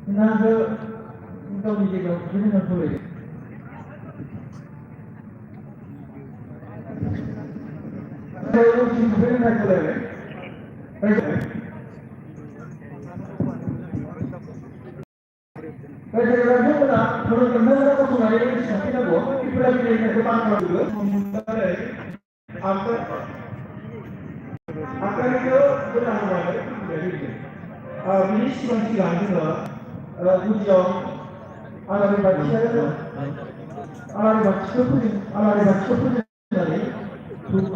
나도 인도네시아가 그런 소리. 그리고 지금 그런 거래. 그래서 그러나 그런 것만 하고 나를 시작하고 이플라이에 그만 가지고 아까 그 끝나는 거예요. 미리 시간치가 아니라 우지요. 아라리 바치고 날이 그 소는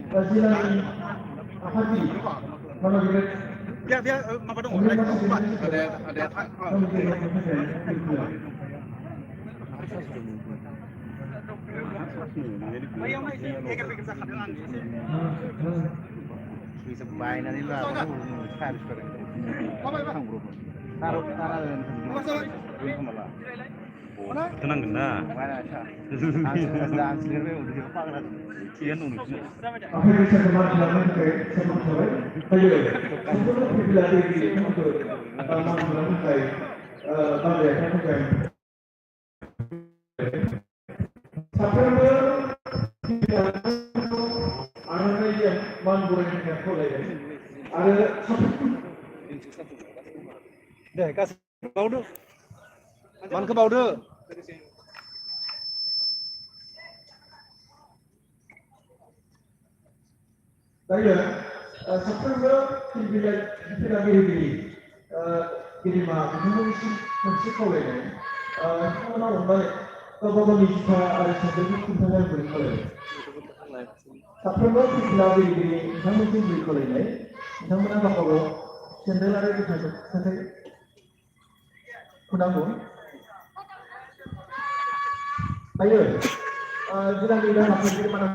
Brazilian hati kalau dia apa dong ada sebaik nanti lah harus tenang kena deh kasih bau dulu man ke bau dulu saya September tidak beri jadi mah mesti kau ini mana orang kalau kita ada satu kumpulan berikut September tidak beri kamu mesti berikut ini kamu mana kalau sendal ada di sana kunangmu ayo jangan kita lakukan di mana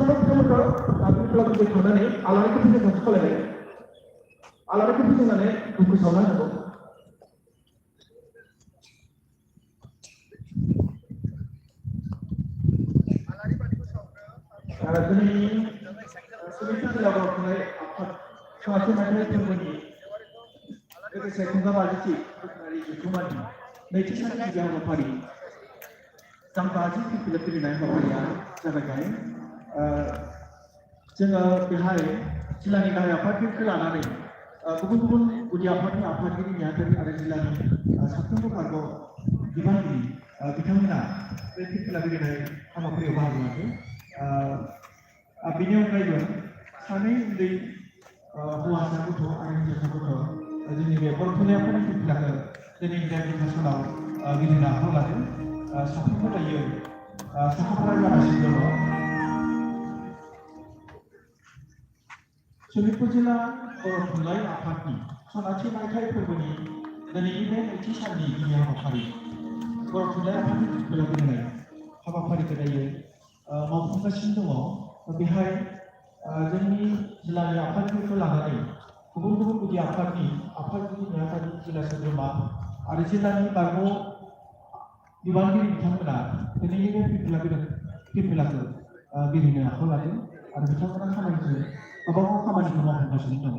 Tapi kalau kita mana ni, alam itu bisa masuk lagi. Alam itu bisa mana? Buku soalan tu. Jadi, sebenarnya kalau kita apa, suatu macam itu begini. Itu saya tunggu lagi sih, dari cuma ni. Nanti saya juga mau pergi. Sampai kita pilih naik apa ya, cara kaya. जोङो बेहाय जिल्लानि गाहाय आफादगिरिखौ लानानै गुबुन गुबुन गुदि आफादनि आफादगिरि नेहाथारि आरो जिल्लानि साफ्रोमबो बाहागो बिबानगिरि बिथांमोना बे फिरफिला गेलेनाय हाबाफारियाव बाहागो लादों बेनि अनगायैबो सानै उन्दै हौवासा गथ' आरो हिनजावसा गथ' जोंनि बे बर'फोरनि आफादनि फिरफिलाखौ दिनै इन्टारनेसनेलाव गेलेनो आखायाव लादों साफ्रोमबो दायो साखाफारा जागासिनो दङ Sonitpur जिल्ला Birhwnai आफादनि सनाथि मायथाइ फोरबोनि दिनैनि बे नैथि साननि गिबि हाबाफारि Birhwnai आफादनि फिरफिला गेलेनाय हाबाफारिखौ दायो मावफुंगासिनो दङ बेहाय जोंनि जिल्लानि आफादगिरिखौ लानानै गुबुन गुबुन गुदि आफादगिरि नेहाथारि जिल्ला सोद्रोमा आरो जिल्लानि बारग' बिबानगिरि बिथांमोना दिनैनि बे फिरफिलाखौ गेलेनो आखायाव लादों आरो बिथांमोना खामानिखौ गोबां खामानिखौ मावगासिनो दङ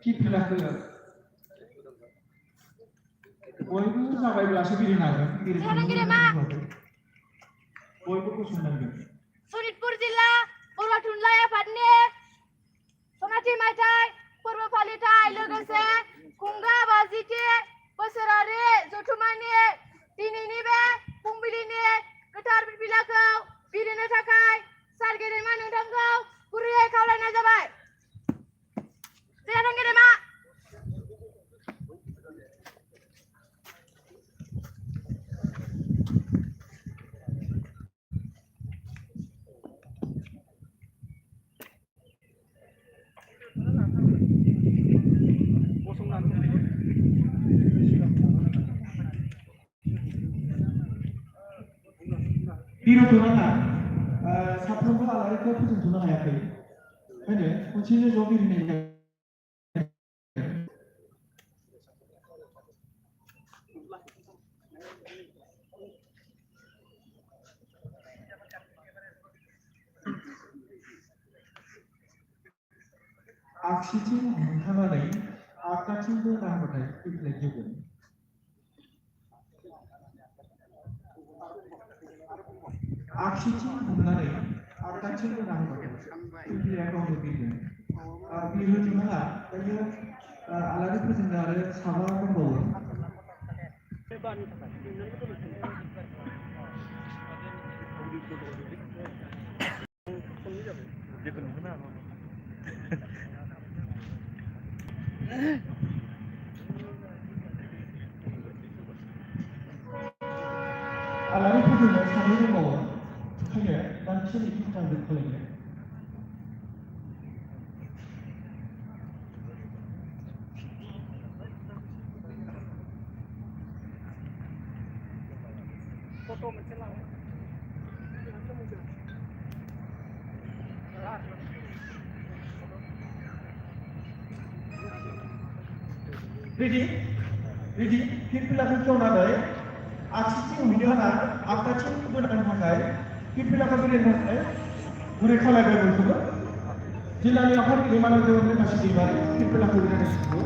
फिरफिलाखौ बयबो जाबायब्लासो गेलेनो हागोन बयबो गसंनांगोन Sonitpur जिल्ला Birhwnai आफादनि सनाथि मायथाइ फोरबो फालिथाय लोगोसे खुंगा 50थि बोसोरारि जथुम्मानि दिनैनि बे फुंबिलिनि गोथार फिरफिलाखौ बिलिरनो थाखाय सार गेदेमा नोंथांखौ गुरैयै खावलायनाय जाबाय जेरां गेदेमा Birhwnai साफ्रोमबो आलारिखौ फोजोंथ'नो हायाखै 근데 진짜 저기는 악시진 하나의 아까 친구라는 것을 얘기해보니 악시진 하나의 아까 친구라는 것을 얘기해보니 비르주가 알아리 포진다를 사과하는 거 알아리 포진다를 사과하는 거 그게 난 신이 굉장히 듣거든요. Ready? Firfila Birhwnai, aksi Birhwnai, apa cing Birhwnai pakai? Firfila Birhwnai, gure khalai berbuku. Jilani apa di mana tu orang masih di mana? Firfila Birhwnai itu.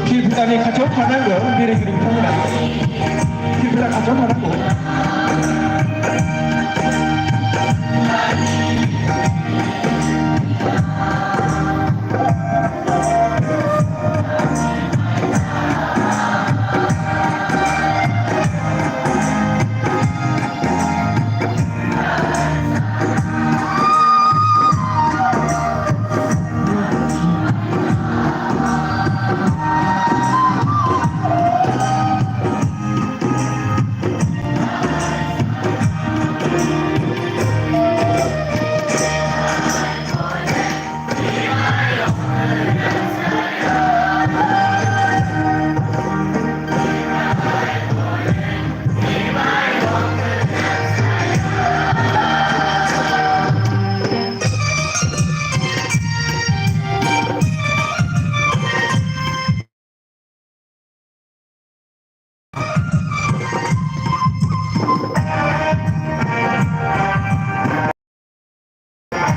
Firfila kacau padang go, diri-diri kamu Firfila kacau padang go.